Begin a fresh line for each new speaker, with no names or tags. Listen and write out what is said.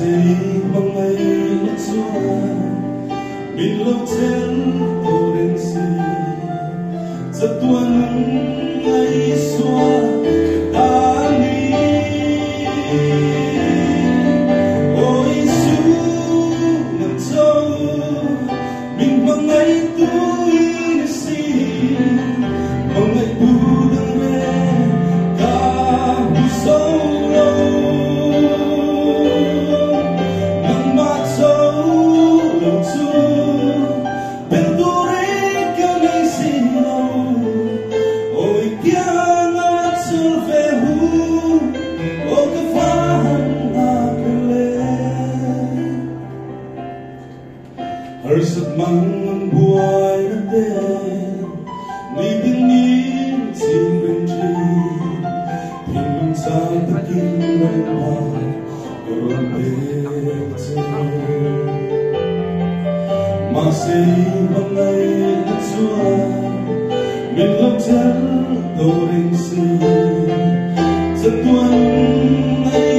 Masih mengalir suara Bila tentorensi Satuan mengalir suara Tani Oh Isu Nantau Min mengalir tu inisi Mengalir budang re Kabu solo Harsat mang buhay natin Nibinin simbenji Pinong sa taking rayman Yorong bete Masih mangay natsua Minlotel torensi Satuan ay